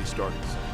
be starting soon.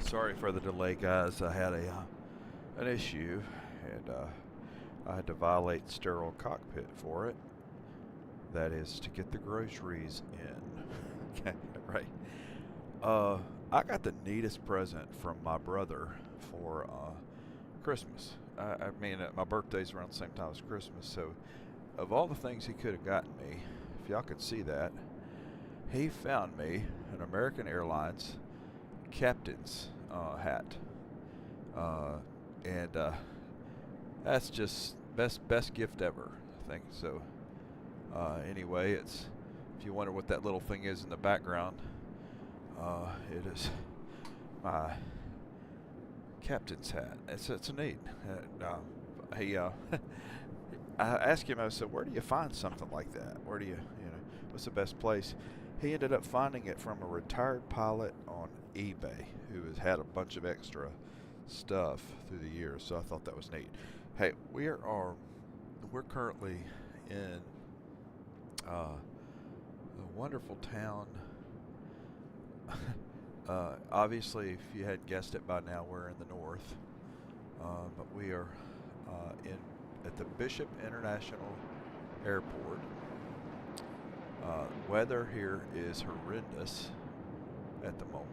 Sorry for the delay, guys. I had an issue, and I had to violate sterile cockpit for it. That is to get the groceries in. Okay, right. I got the neatest present from my brother for Christmas. I mean, my birthday's around the same time as Christmas, so of all the things he could have gotten me, if y'all could see that, he found me an American Airlines captain's hat, and that's just best gift ever, I think. So anyway, it's, if you wonder what that little thing is in the background, it is my captain's hat. It's neat. I asked him, I said, where do you find something like that? Where do you know, what's the best place? He ended up finding it from a retired pilot on eBay who has had a bunch of extra stuff through the years, so I thought that was neat. Hey, we're currently in the wonderful town. Obviously, if you hadn't guessed it by now, we're in the north, but we are at the Bishop International Airport. Weather here is horrendous at the moment,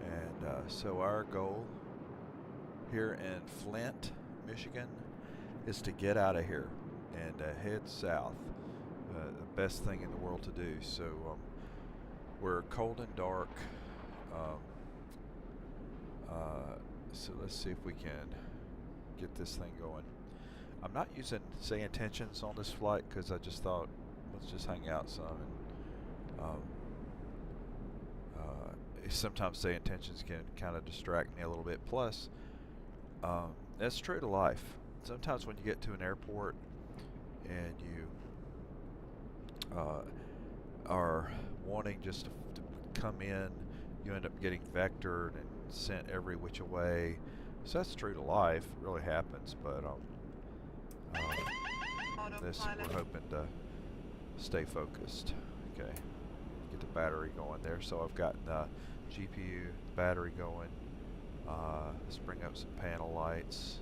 and so our goal here in Flint, Michigan, is to get out of here and head south. The best thing in the world to do. So we're cold and dark, so let's see if we can get this thing going. I'm not using say intentions on this flight because I just thought, let's just hang out some. And sometimes say intentions can kind of distract me a little bit. Plus, that's true to life. Sometimes when you get to an airport and you are wanting just to come in, you end up getting vectored and sent every which way. So that's true to life. It really happens. But this, we're hoping to stay focused. Okay, get the battery going there. So I've got the GPU battery going. Let's bring up some panel lights,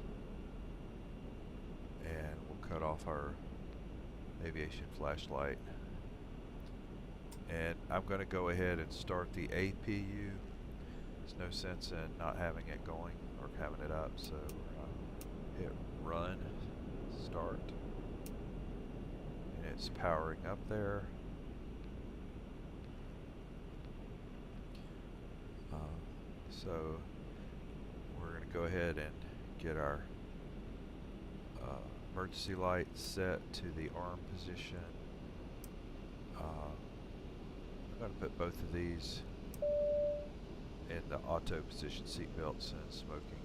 and we'll cut off our aviation flashlight. And I'm going to go ahead and start the APU. There's no sense in not having it going or having it up. So hit run, start. And it's powering up there. So we're going to go ahead and get our emergency light set to the arm position. I'm going to put both of these in the auto position, seat belts and smoking.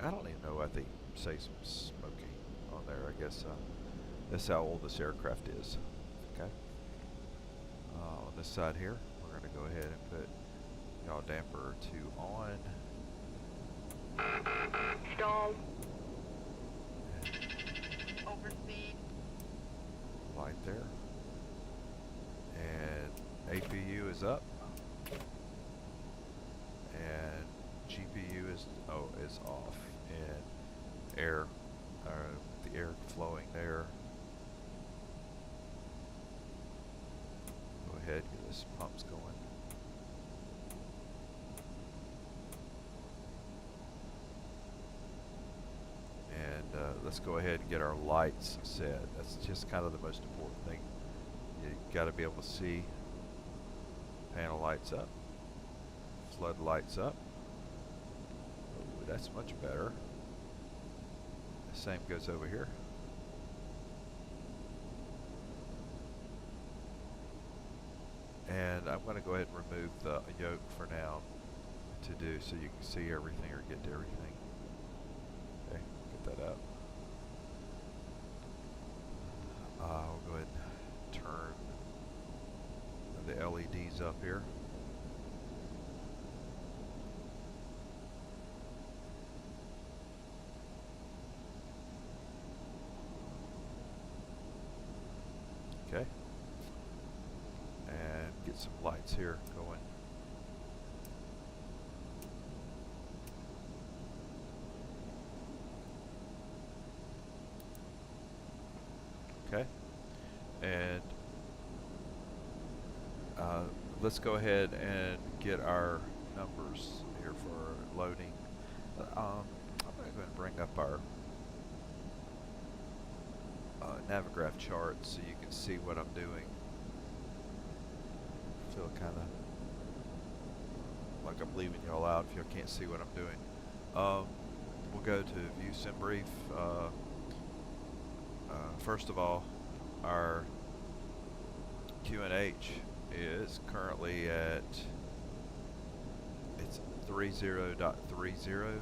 I don't even know why they say some smoking on there. I guess that's how old this aircraft is. Okay. On this side here, we're going to go ahead and put yaw damper 2 on. Stall. Overspeed. Light there. And APU is up. And GPU is off. And the air flowing there. Go ahead, get this pumps going. Let's go ahead and get our lights set. That's just kind of the most important thing. You got to be able to see. Panel lights up. Flood lights up. Ooh, that's much better. The same goes over here. And I'm going to go ahead and remove the yoke for now to do so you can see everything or get to everything. Okay, get that up. I'll go ahead and turn the LEDs up here. Okay. And get some lights here going. Okay, and let's go ahead and get our numbers here for loading. I'm going to go ahead and bring up our Navigraph chart so you can see what I'm doing. I feel kind of like I'm leaving y'all out if you can't see what I'm doing. We'll go to View Sim Brief. First of all, our QNH is currently at, it's 30.30.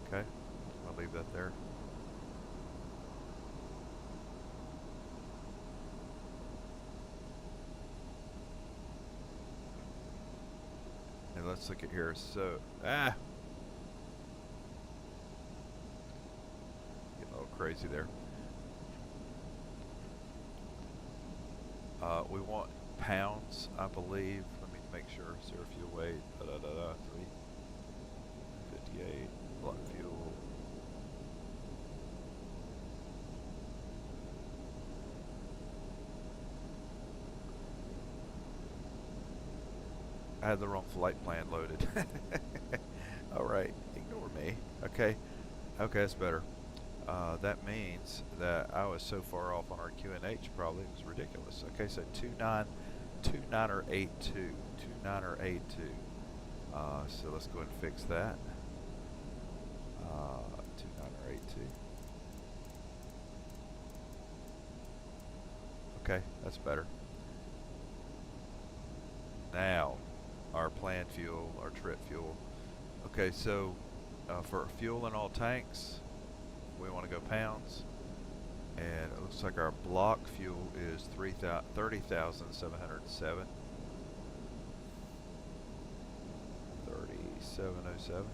Okay, I'll leave that there. And let's look at here. So, getting a little crazy there. We want pounds, I believe. Let me make sure. Zero fuel weight. 358. Block fuel. I had the wrong flight plan loaded. Alright, ignore me. Okay, that's better. That means that I was so far off on our QNH, probably it was ridiculous. Okay, so 29er82. 29er82. So let's go ahead and fix that. 29er82. Okay, that's better. Now, our planned fuel, our trip fuel. Okay, so for fuel in all tanks, we want to go pounds, and it looks like our block fuel is 30,707. 3707.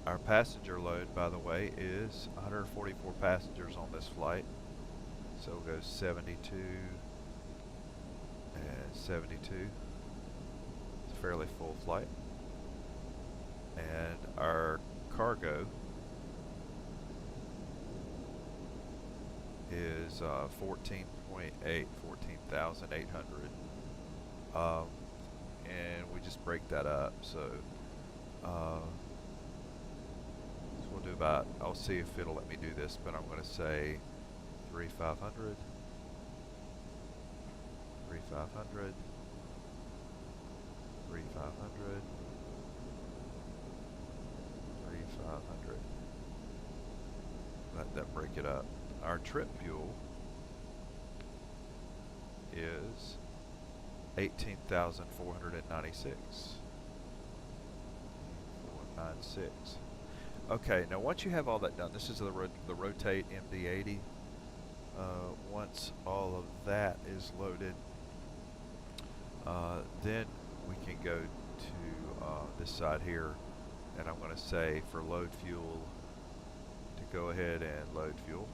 Our passenger load, by the way, is 144 passengers on this flight. So we'll go 72 and 72. It's a fairly full flight. And our cargo is 14.8, 14,800. And we just break that up. So we'll do about, I'll see if it'll let me do this, but I'm going to say 3,500, 3,500, 3,500, 3,500. Let that break it up. Our trip fuel is 18,496. 496. Okay, now once you have all that done, this is the Rotate MD-80. Once all of that is loaded, then we can go to this side here, and I'm going to say for load fuel to go ahead and load fuel.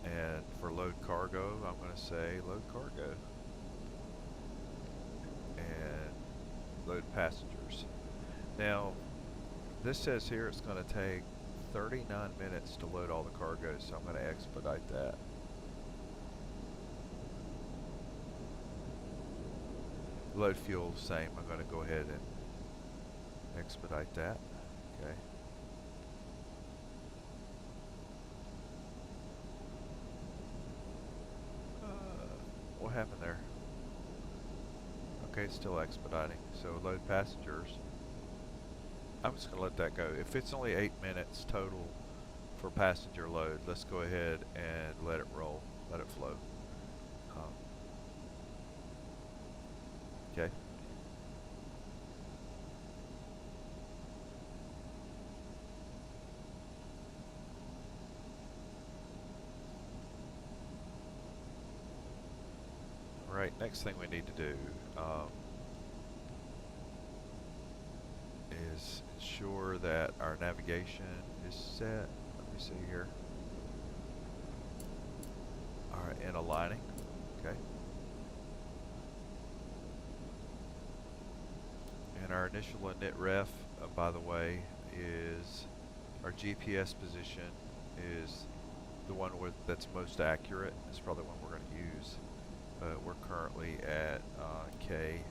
And for load cargo, I'm going to say load cargo. And load passengers. Now, this says here it's going to take 39 minutes to load all the cargo, so I'm going to expedite that. Load fuel, same. I'm going to go ahead and expedite that. Okay. What happened there? Okay, still expediting. So load passengers. I'm just going to let that go. If it's only 8 minutes total for passenger load, let's go ahead and let it roll. Let it flow. Okay. Alright, next thing we need to do is ensure that our navigation is set. Let me see here. Alright, and aligning. Okay. And our initial init ref, by the way, is our GPS position is the one that's most accurate. It's probably the one we're going to use. But we're currently at KFNT.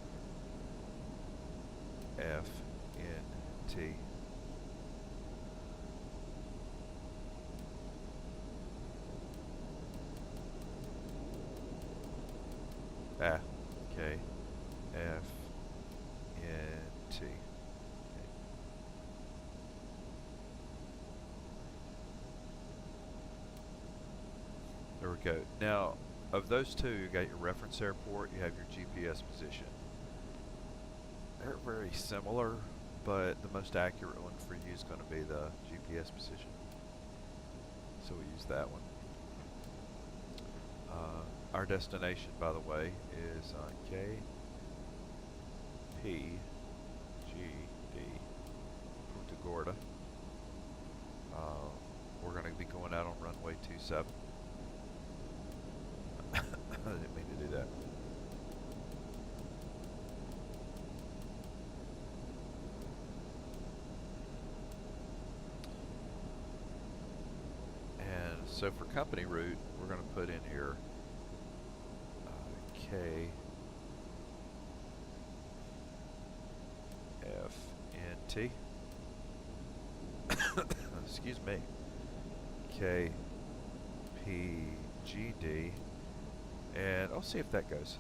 KFNT. There we go. Now, of those two, you got your reference airport, you have your GPS position. They're very similar, but the most accurate one for you is going to be the GPS position. So we use that one. Our destination, by the way, is KPGD, Punta Gorda. We're going to be going out on runway 27. I didn't mean to do that. And so for company route, we're going to put in here KFNT. Excuse me. KPGD. And I'll see if that goes.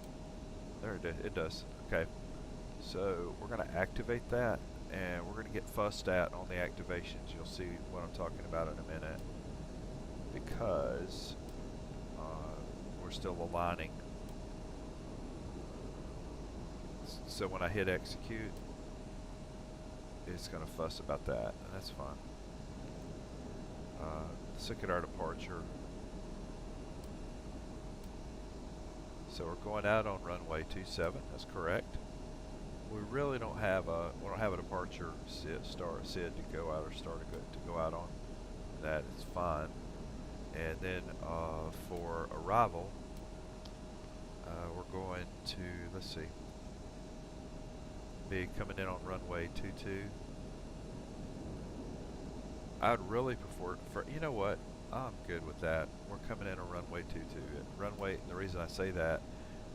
There it does. Okay. So we're going to activate that, and we're going to get fussed at on the activations. You'll see what I'm talking about in a minute, because we're still aligning. So when I hit execute, it's going to fuss about that, and that's fine. Let's look at our departure. So we're going out on runway 27. That's correct. We really don't have a departure SID to go out or start to go out on. That is fine. And then for arrival, we're going to, let's see, be coming in on runway 22. I'd really prefer, you know what, I'm good with that. We're coming in on runway 22. Runway, the reason I say that,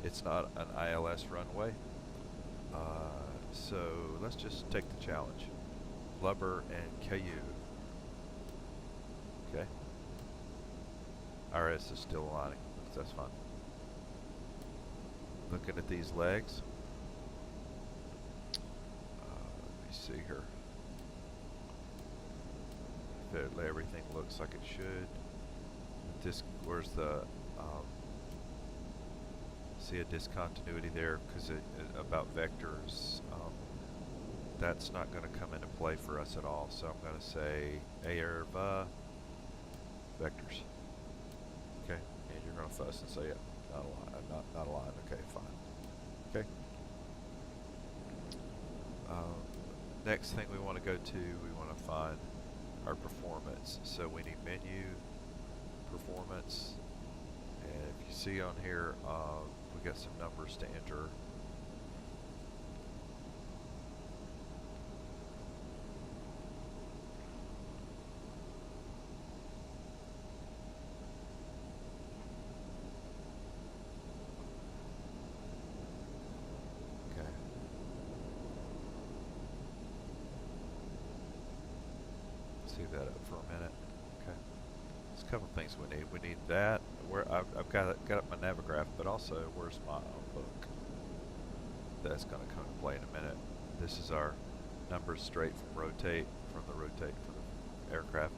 it's not an ILS runway. So let's just take the challenge. Blubber and KU. Okay. RS is still aligning, so that's fine. Looking at these legs. Let me see here. Everything looks like it should. Where's the see a discontinuity there because about vectors. That's not going to come into play for us at all. So I'm going to say AIRVA vectors. Okay, and you're going to fuss and say not aligned, not aligned. Okay, fine. Okay. Next thing we want to go to, we want to find our performance. So we need menu, performance, and if you see on here, we got some numbers to enter. Leave that up for a minute. Okay. There's a couple things we need. We need that. I've got up my Navigraph, but also where's my book? That's going to come into play in a minute. This is our numbers straight from the rotate for the aircraft.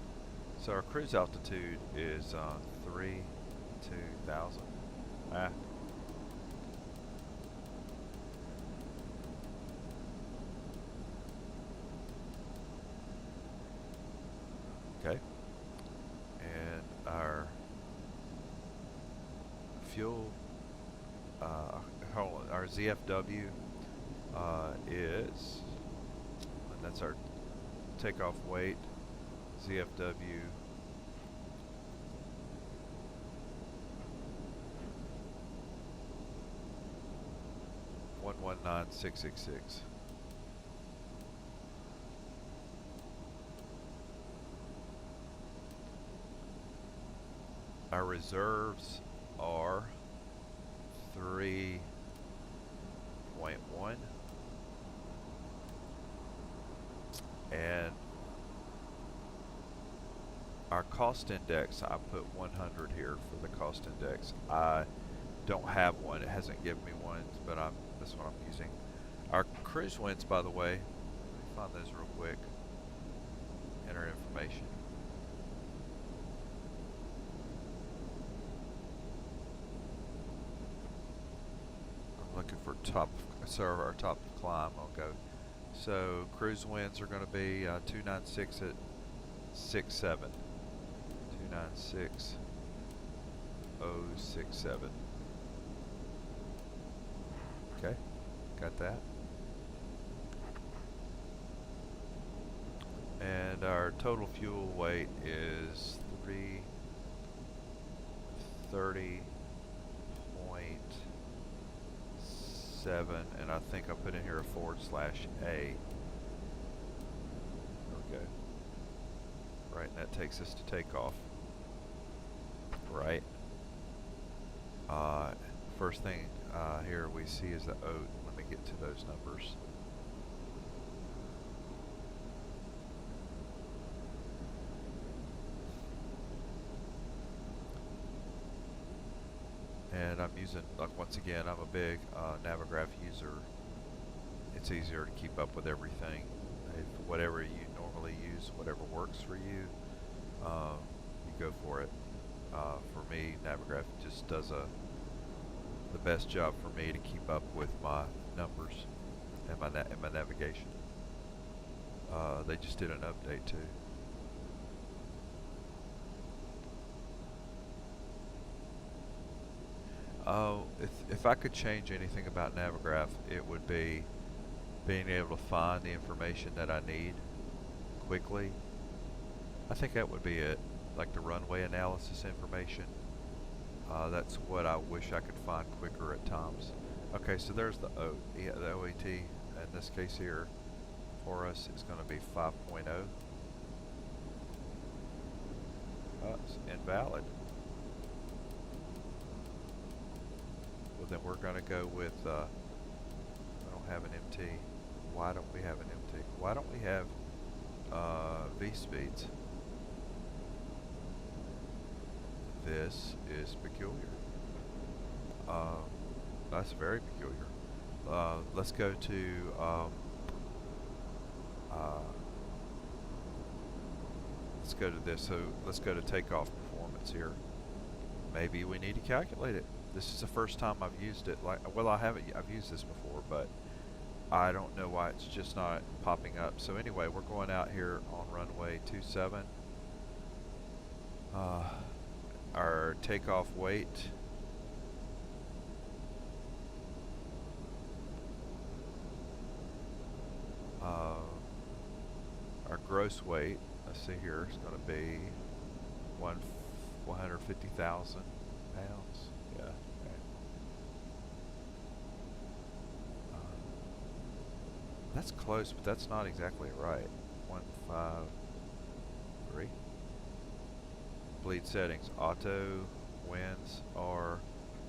So our cruise altitude is 32,000. Okay, and our fuel, our ZFW is, and that's our takeoff weight, ZFW 119666. Our reserves are 3.1. And our cost index, I put 100 here for the cost index. I don't have one. It hasn't given me one, but that's what I'm using. Our cruise winds, by the way, let me find those real quick. Enter information. I'm looking for our top climb. I'll go. So cruise winds are going to be 296 at 67. 296.067. Okay, got that. And our total fuel weight is 330.7, and I think I put in here a /A. There we go. Right, and that takes us to takeoff. Right. First thing here we see is the oat. Let me get to those numbers. And I'm using, like, once again, I'm a big Navigraph user. It's easier to keep up with everything. If whatever you normally use, whatever works for you, you go for it. For me, Navigraph just does the best job for me to keep up with my numbers and my navigation. They just did an update too. If I could change anything about Navigraph, it would be being able to find the information that I need quickly. I think that would be it. Like the runway analysis information. That's what I wish I could find quicker at times. Okay, so there's the OAT. Yeah, the OAT in this case here for us is going to be 5.0. It's invalid. Well, then we're going to go with, I don't have an MT. Why don't we have an MT? Why don't we have V speeds? This is peculiar. That's very peculiar. Let's go to let's go to this. So let's go to takeoff performance here. Maybe we need to calculate it. This is the first time I've used it. Well, I've used this before, but I don't know why it's just not popping up. So anyway, we're going out here on runway 27. Our takeoff weight our gross weight, let's see here, is going to be 150,000 pounds. Yeah. Okay. That's close, but that's not exactly right. 153. Bleed settings. Auto winds are,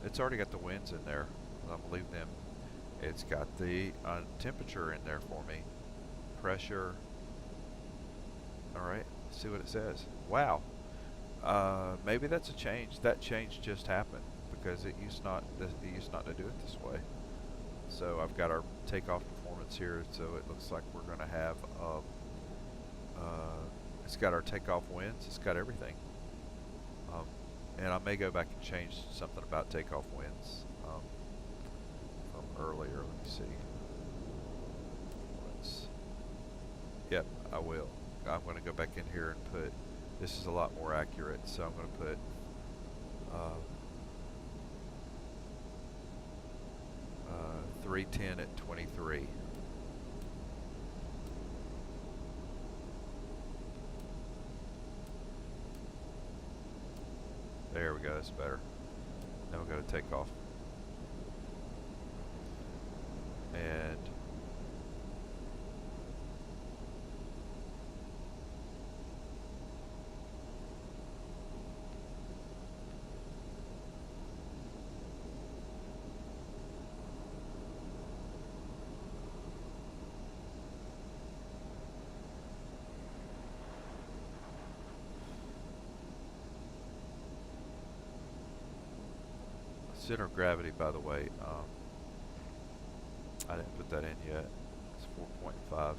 it's already got the winds in there. I believe them. It's got the temperature in there for me. Pressure. Alright, see what it says. Wow. Maybe that's a change. That change just happened because it used not to do it this way. So I've got our takeoff performance here, so it looks like we're going to have it's got our takeoff winds, it's got everything. And I may go back and change something about takeoff winds from earlier. Let me see. Yep, I will. I'm going to go back in here and put, this is a lot more accurate, so I'm going to put 310 at 23. There we go, that's better. Now we'll go to takeoff. And center of gravity, by the way, I didn't put that in yet. It's 4.5.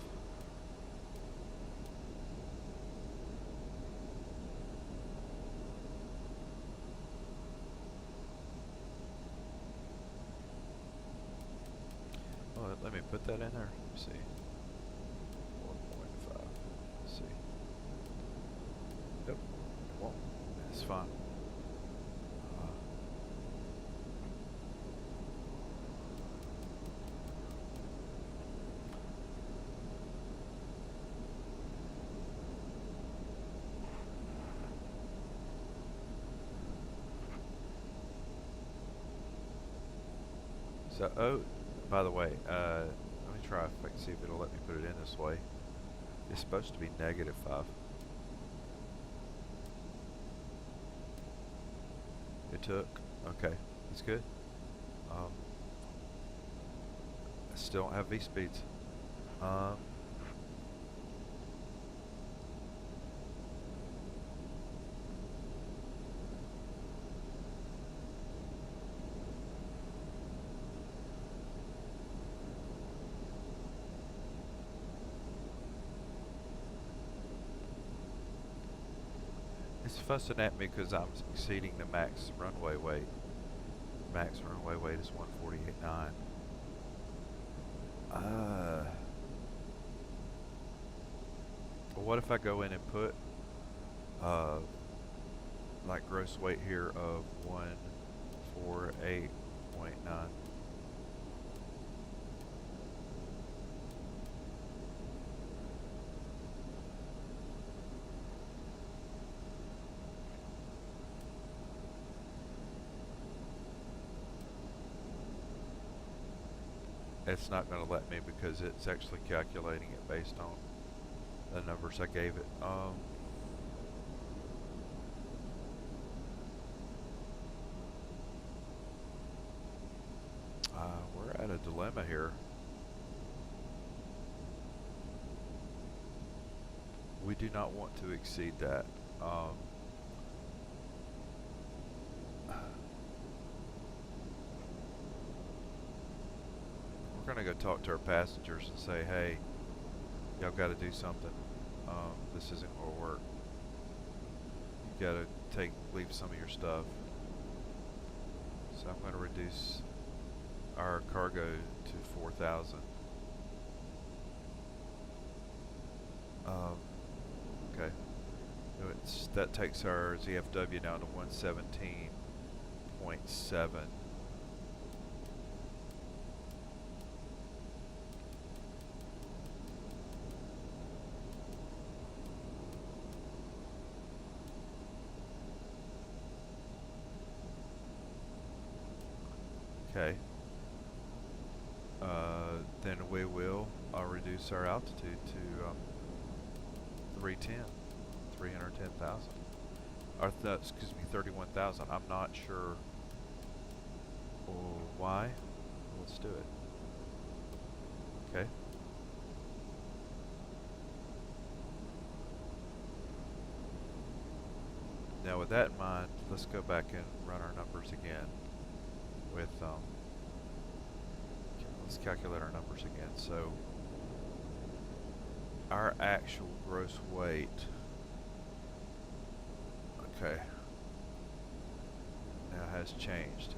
Oh, let me put that in there. Let me see. 4.5. Let's see. Yep. It won't. It's fine. So, oh, by the way, let me try if I can see if it'll let me put it in this way. It's supposed to be -5. It took. Okay, that's good. I still don't have V speeds. It's fussing at me because I'm exceeding the max runway weight. Max runway weight is 148.9. Well, what if I go in and put like gross weight here of 148.9? It's not going to let me because it's actually calculating it based on the numbers I gave it. We're at a dilemma here. We do not want to exceed that. We're going to go talk to our passengers and say, hey, y'all got to do something. This isn't going to work. You got to leave some of your stuff. So I'm going to reduce our cargo to 4,000. Okay. That takes our ZFW down to 117.7. Okay. Then we will reduce our altitude to 310,000. Or excuse me, 31,000. I'm not sure why. Let's do it. Okay. Now with that in mind, let's go back and run our numbers again with let's calculate our numbers again. So our actual gross weight, okay, now has changed.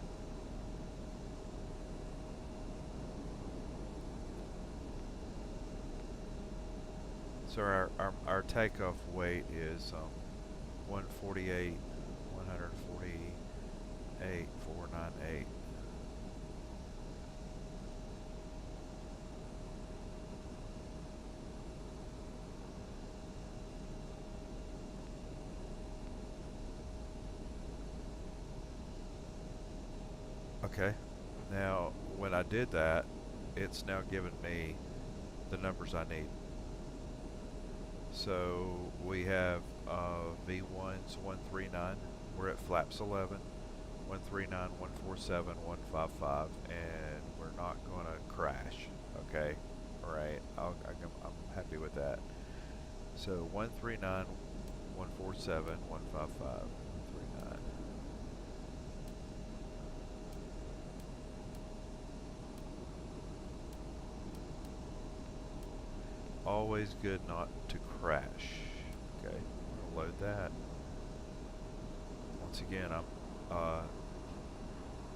So our takeoff weight is 148,498. Okay, now when I did that, it's now given me the numbers I need. So we have V1's 139. We're at flaps 11, 139, 147, 155, and we're not going to crash. Okay, all right. I'm happy with that. So 139, 147, 155, 139. Always good not to crash. Okay, I'm gonna load that. Once again,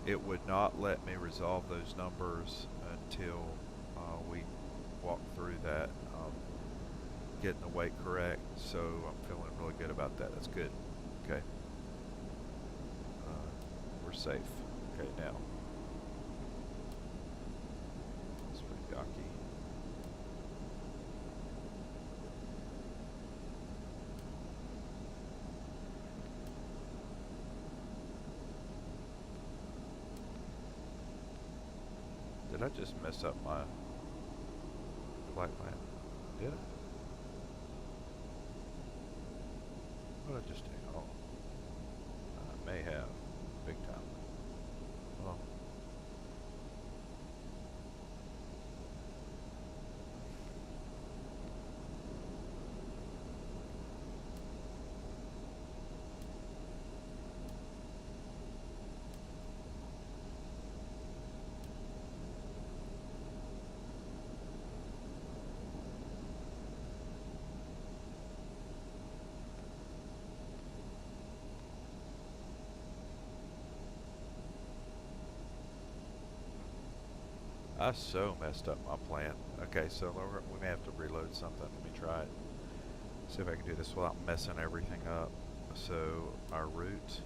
it would not let me resolve those numbers until we walk through that, getting the weight correct. So I'm feeling really good about that. That's good. Okay, we're safe. Okay, now it's pretty yucky. Did I just mess up my flight plan? Did I? What did I just do? Oh, I may have. Big time. Well, I so messed up my plan. Okay, so we may have to reload something. Let me try it. See if I can do this without messing everything up. So our route.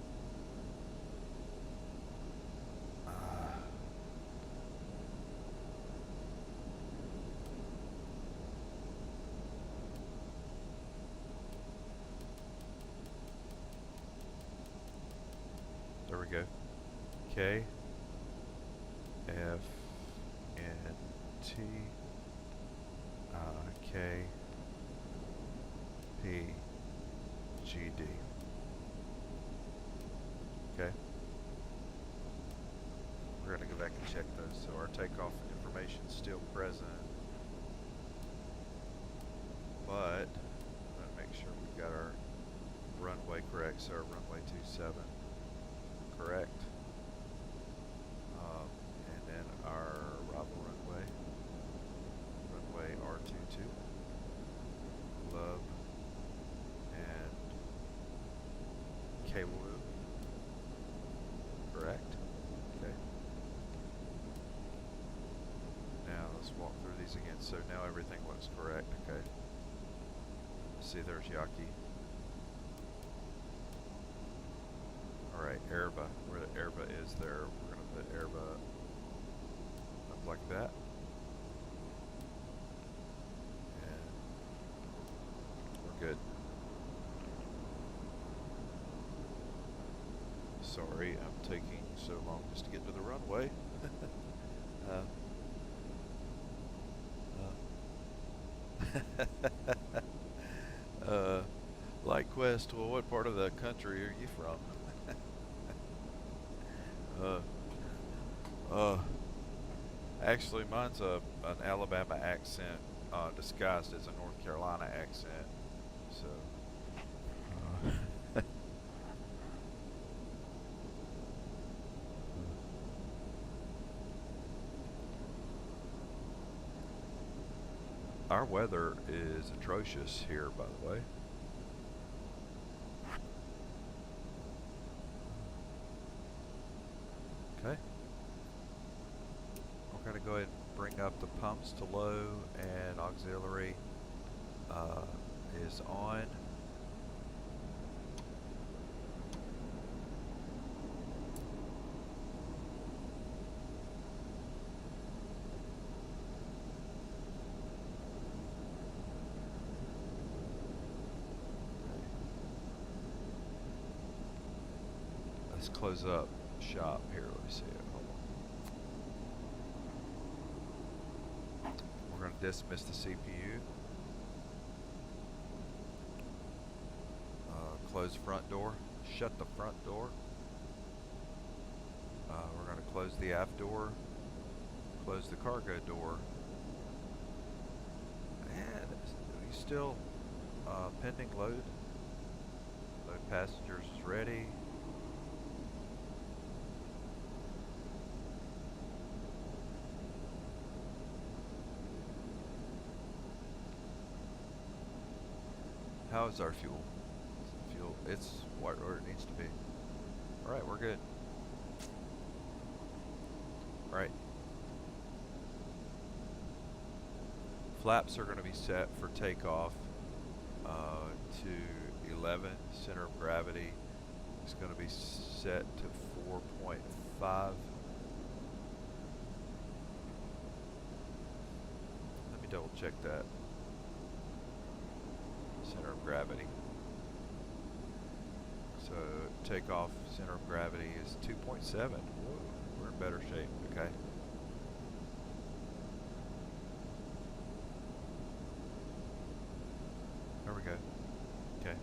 There we go. KFNT KPGD. Okay. We're going to go back and check those. So our takeoff information is still present. But I'm going to make sure we've got our runway correct. So our runway 27 correct. And then our arrival runway R22, Love, and KWU, correct? Okay. Now let's walk through these again. So now everything looks correct, okay? See, there's Yaki. Alright, Erba, where the Erba is there, we're going to put Erba up like that. And we're good. Sorry, I'm taking so long just to get to the runway. Light Quest, well, what part of the country are you from? Actually, mine's an Alabama accent disguised as a North Carolina accent. So, our weather is atrocious here, by the way. Okay. We're going to go ahead and bring up the pumps to low, and auxiliary is on. Let's close up shop here. Let me see it. Hold dismiss the CPU. Close front door. Shut the front door. We're going to close the aft door. Close the cargo door. And we still pending load. Load passengers is ready. How is our fuel? Fuel, it's where it needs to be. Alright, we're good. Alright. Flaps are going to be set for takeoff to 11. Center of gravity is going to be set to 4.5. Let me double check that. Center of gravity. So takeoff center of gravity is 2.7. Whoa, we're in better shape. Okay. There we go. Okay.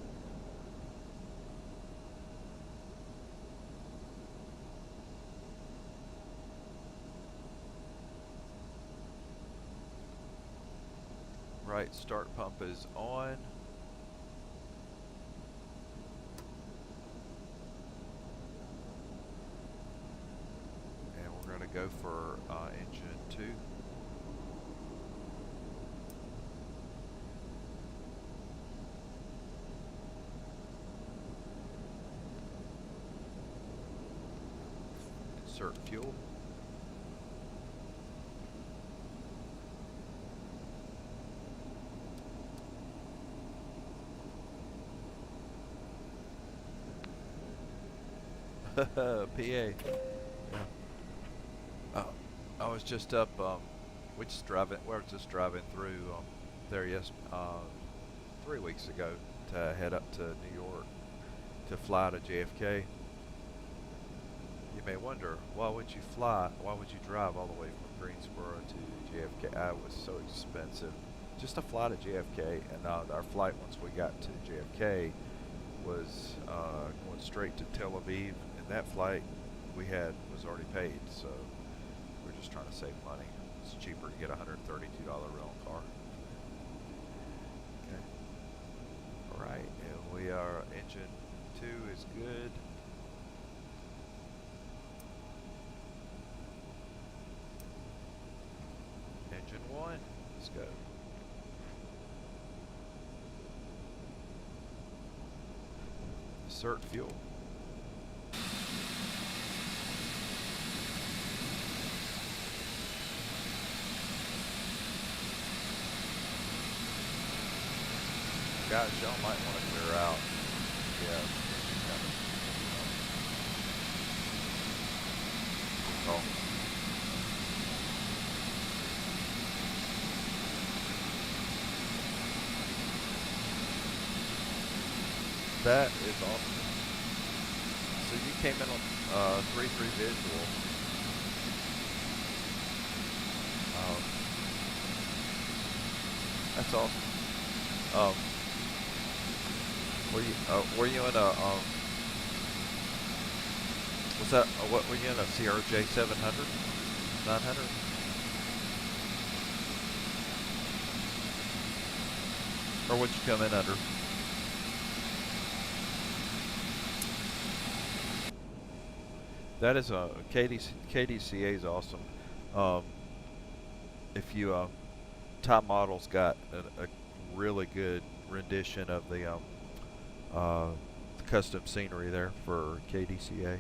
Right, start pump is on. Go for engine 2. Insert fuel. PA. Yeah. I was just up. We're just driving through there 3 weeks ago to head up to New York to fly to JFK. You may wonder, why would you drive all the way from Greensboro to JFK? It was so expensive just to fly to JFK, and our flight once we got to JFK was going straight to Tel Aviv, and that flight we had was already paid, so we're just trying to save money. It's cheaper to get a $132 rental car. Okay. Alright, and we are, engine 2 is good. Engine 1, let's go. Insert fuel. Guys, y'all might want to clear out. Yeah. Oh. That is awesome. So you came in on 3.3 visual. That's awesome. Were you in a was that what were you in a CRJ 700, 900? Or what'd you come in under? That is a KDCA is awesome. If you Top Model's got a really good rendition of the custom scenery there for KDCA.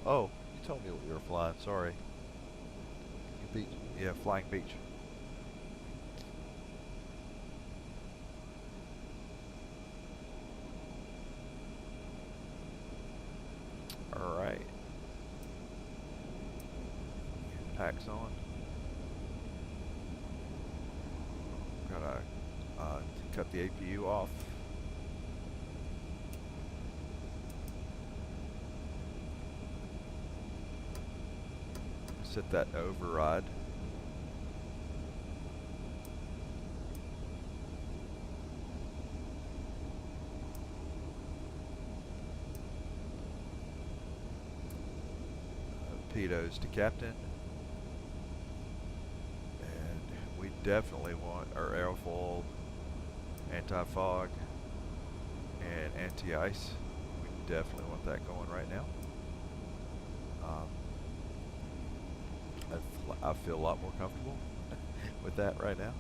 Oh, you told me what you were flying. Sorry. Beach. Yeah, Flying Beach. All right. Packs on. Gotta cut the APU off. set that to override. Torpedoes to captain. And we definitely want our airfoil, anti-fog, and anti-ice. We definitely want that going right now. I feel a lot more comfortable with that right now.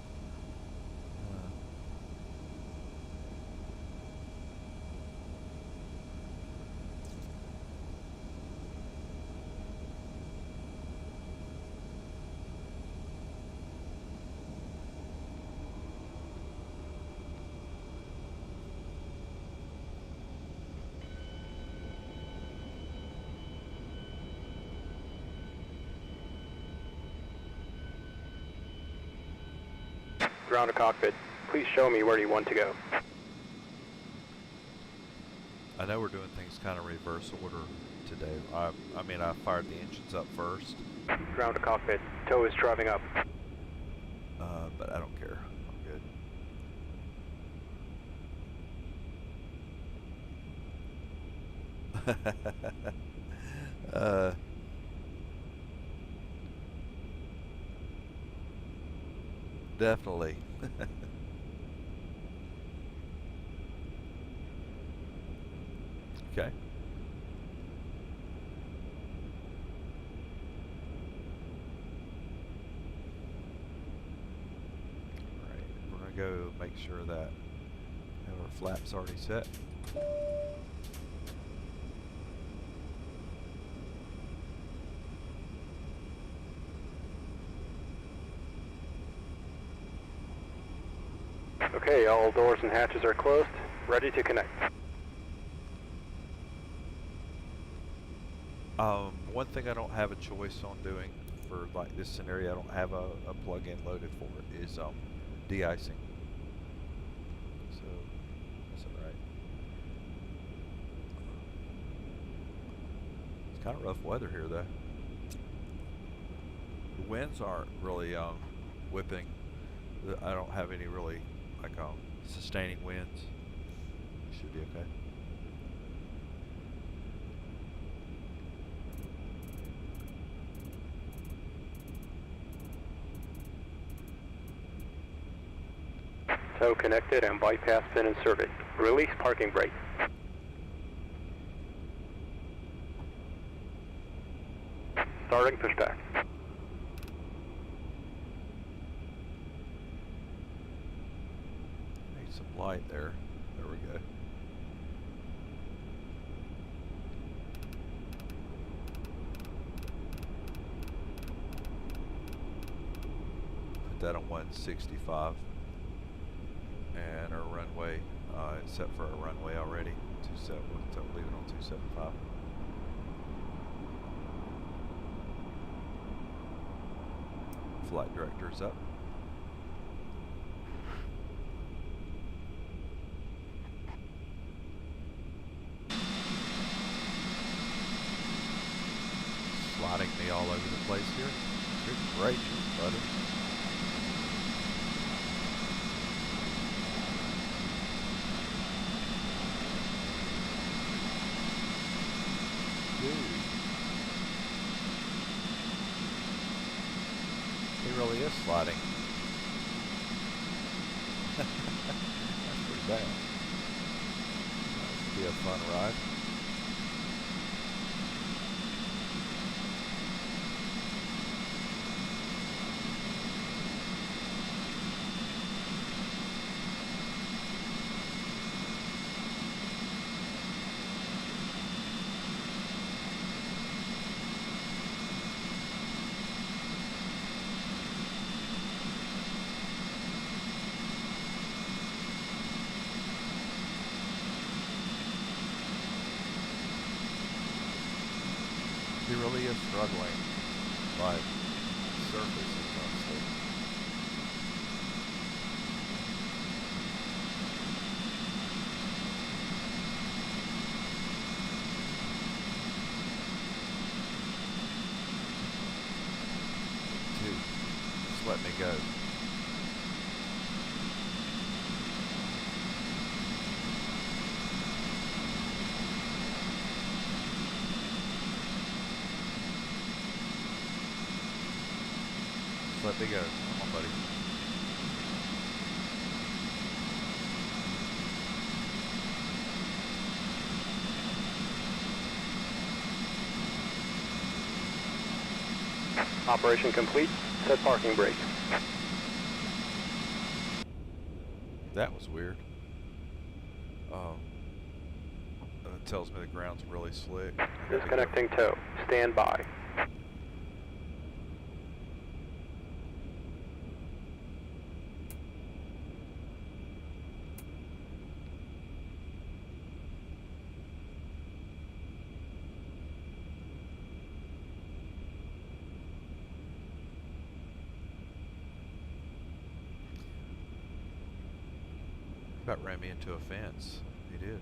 Ground to cockpit. Please show me where you want to go. I know we're doing things kind of reverse order today. I mean, I fired the engines up first. Ground to cockpit. Tow is driving up. But I don't care. I'm good. Definitely. Okay. Alright, we're going to go make sure that our flap's already set. Okay, all doors and hatches are closed. Ready to connect. One thing I don't have a choice on doing for like this scenario, I don't have a plug-in loaded for it, is de-icing. So that's alright. It's kind of rough weather here though. The winds aren't really whipping. I don't have any really like sustaining winds. Should be okay. Tow connected and bypass pin inserted. Release parking brake. Starting pushback. Need some light there. There we go. Put that on 165. And our runway, it's set for our runway already. Leave it on 275. Flight director's up. Sliding me all over the place here. Good gracious, buddy. He really is sliding. That's pretty bad. This will be a fun ride. He really is struggling, but the surface is mostly. Just let me go. Just let me go. Come on, buddy. Operation complete. Set parking brake. That was weird. It tells me the ground's really slick. Disconnecting tow. Stand by. About ran me into a fence. He did.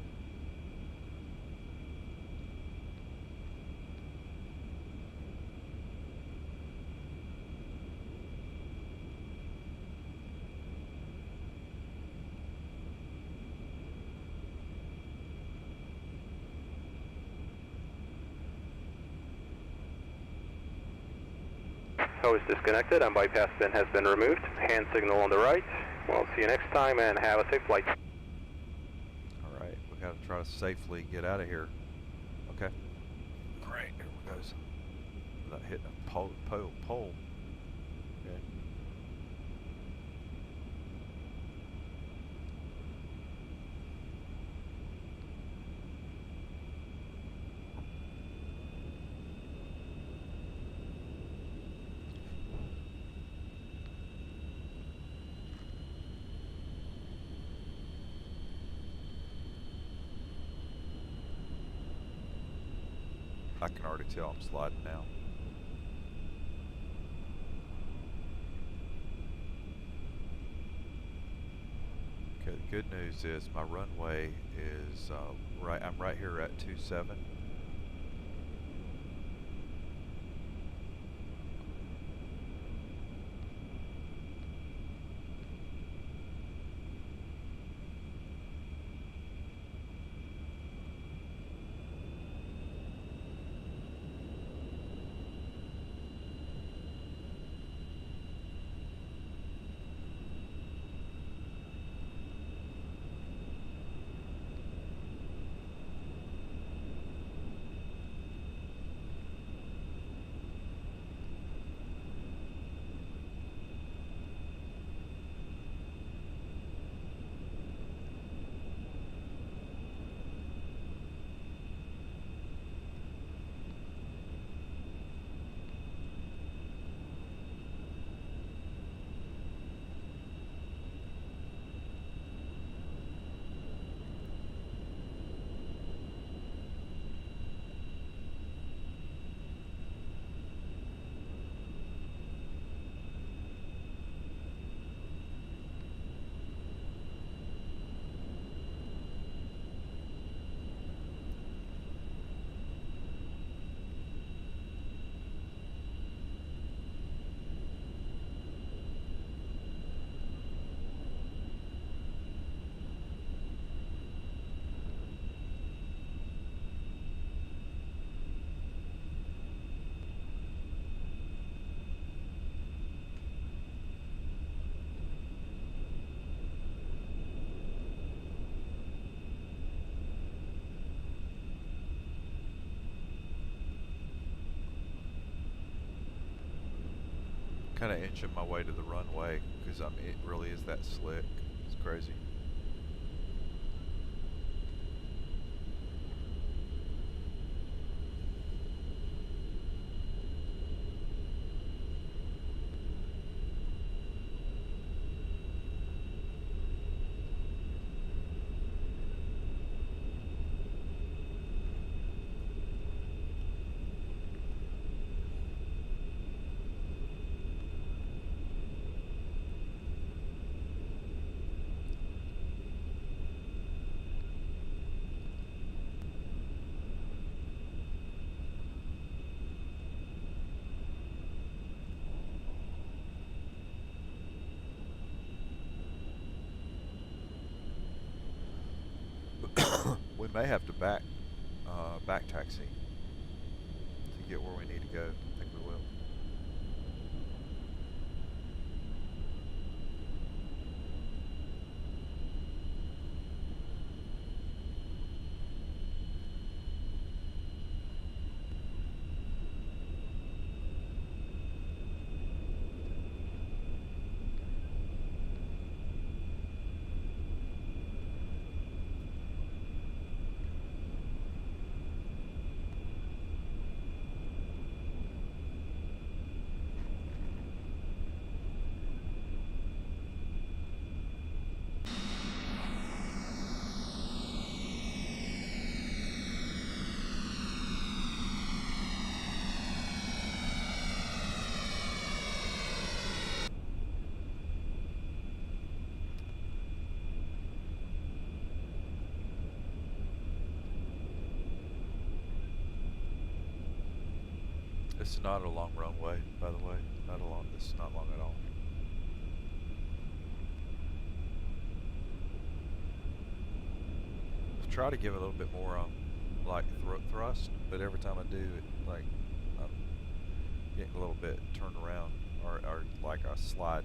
Tow is disconnected and bypass pin has been removed. Hand signal on the right. We'll see you next time and have a safe flight. Alright, we gotta try to safely get out of here. Okay. Alright, here we goes. Without hitting a pole. Okay. I can already tell I'm sliding now. Okay, the good news is my runway is I'm right here at 27. Kind of inching my way to the runway because it really is that slick. It's crazy. may have to back taxi to get where we need to go. I think we will. This is not a long runway, by the way. This is not long at all. I've tried to give it a little bit more like throat thrust, but every time I do, it like I'm getting a little bit turned around or like I slide.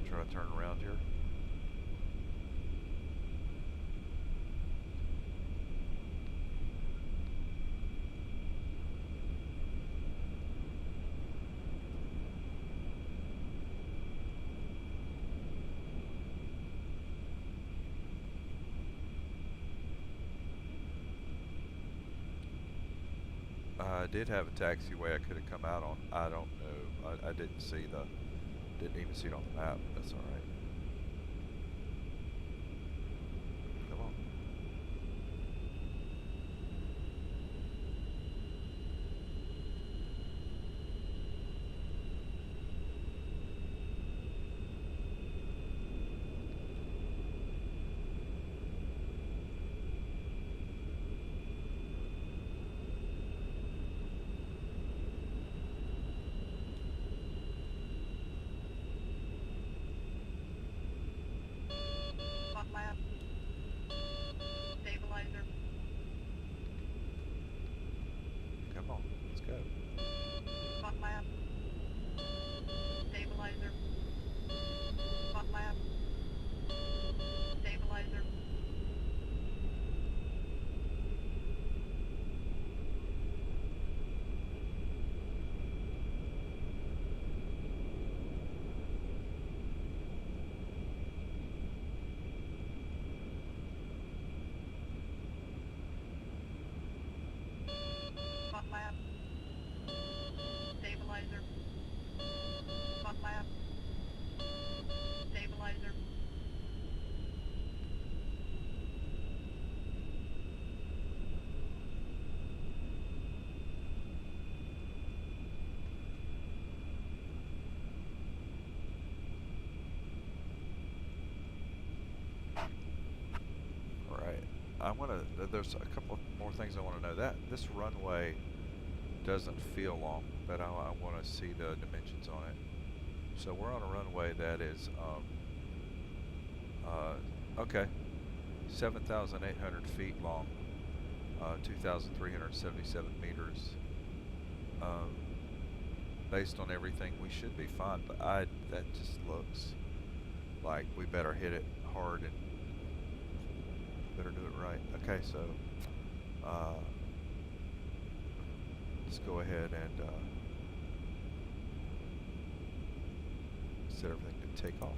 Try to turn around here. I did have a taxiway I could have come out on. I don't know. I didn't even see it on the map. That's all right. Come on. Stabilizer. Come on. Let's go. Spot map. Stabilizer. Spot map. Stabilizer. Spot map. Stabilizer. Spot map. Stabilizer. All right. There's a couple more things I want to know. This runway doesn't feel long, but I want to see the dimensions on it. So we're on a runway that is, okay, 7,800 feet long, 2,377 meters. Based on everything, we should be fine, but that just looks like we better hit it hard and better do it right. Okay, so let's go ahead and set everything to take off.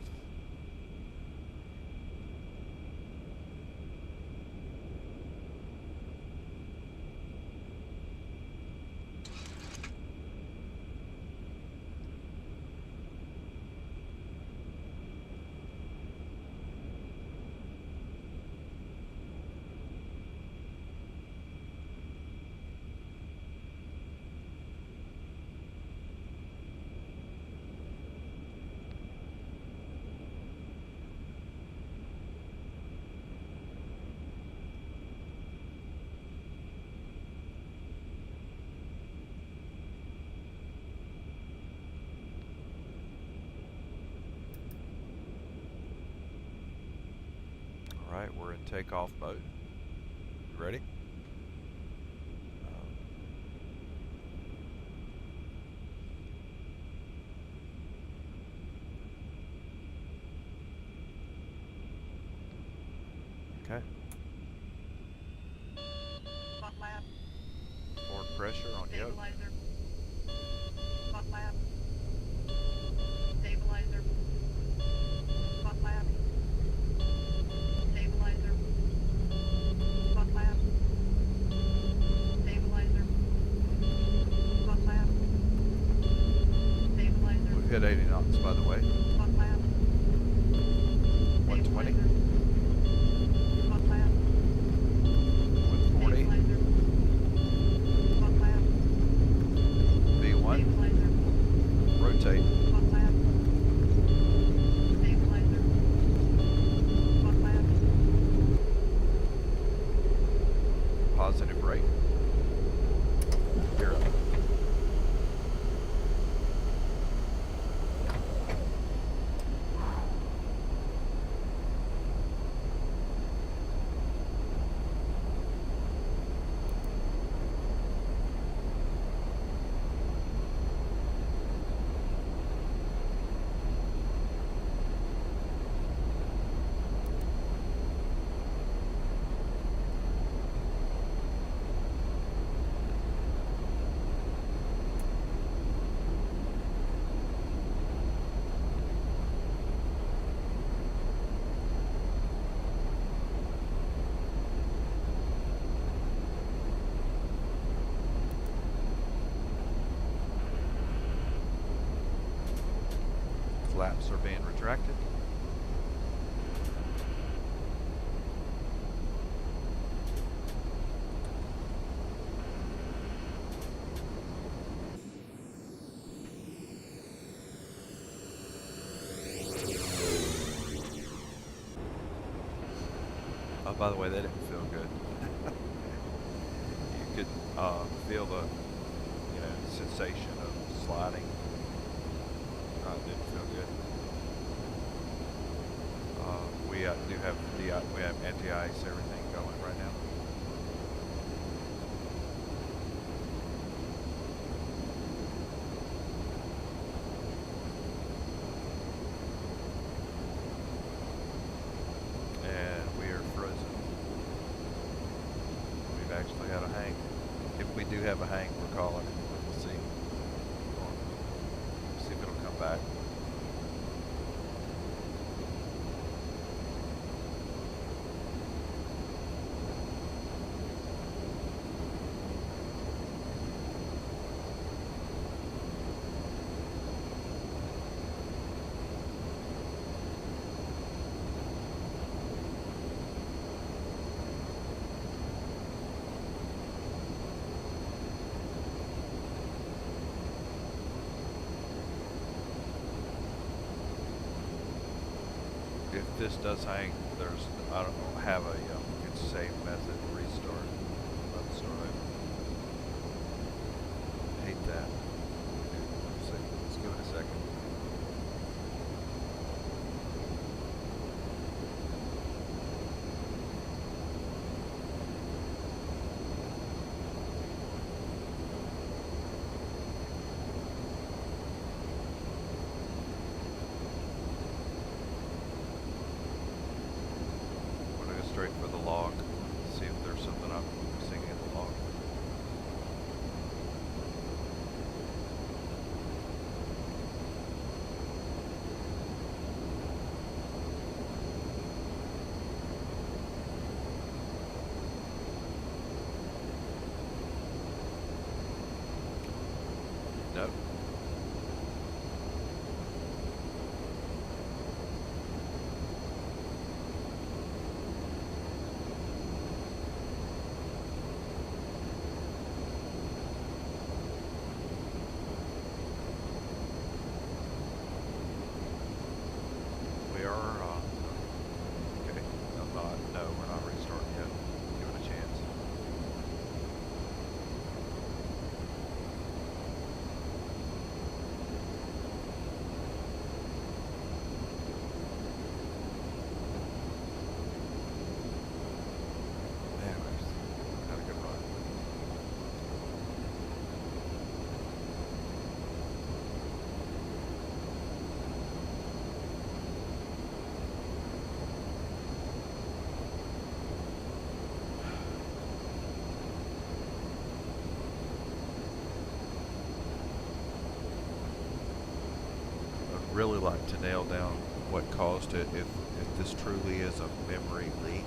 Alright, we're in takeoff mode. Ready? Okay. Spot lab. Forward pressure on yoke. Stabilizer. Spot lab. Stabilizer. Spot lab. Stabilizer. Spot lab. Stabilizer. Spot lab. Stabilizer. We've hit 80 knots, by the way. Spot lab. 120. Stabilizer. Spot lab. 140. Stabilizer. Spot lab. V1. Stabilizer. Rotate. Spot lab. Stabilizer. Spot lab. Positive rate. Gear up. Flaps are being retracted. Oh, by the way, that didn't feel good. You could feel the, sensation of sliding. It didn't feel good. We do have we have anti-ice everything going right now. And we are frozen. We've actually had a hang. If we do have a hang, we're calling it. We'll see. See if it'll come back. If this does hang, I don't know, have a good safe method to restart. Let's start over. Hate that. Let's give it a second. Straight for the log, see if there's something I'm seeing in the log. really like to nail down what caused it. If this truly is a memory leak,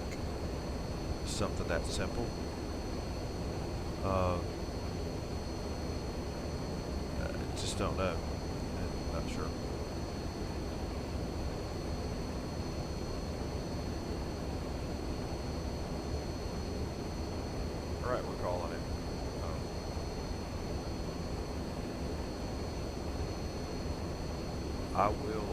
something that simple. Just don't know. Not sure. All right, we're calling it. I will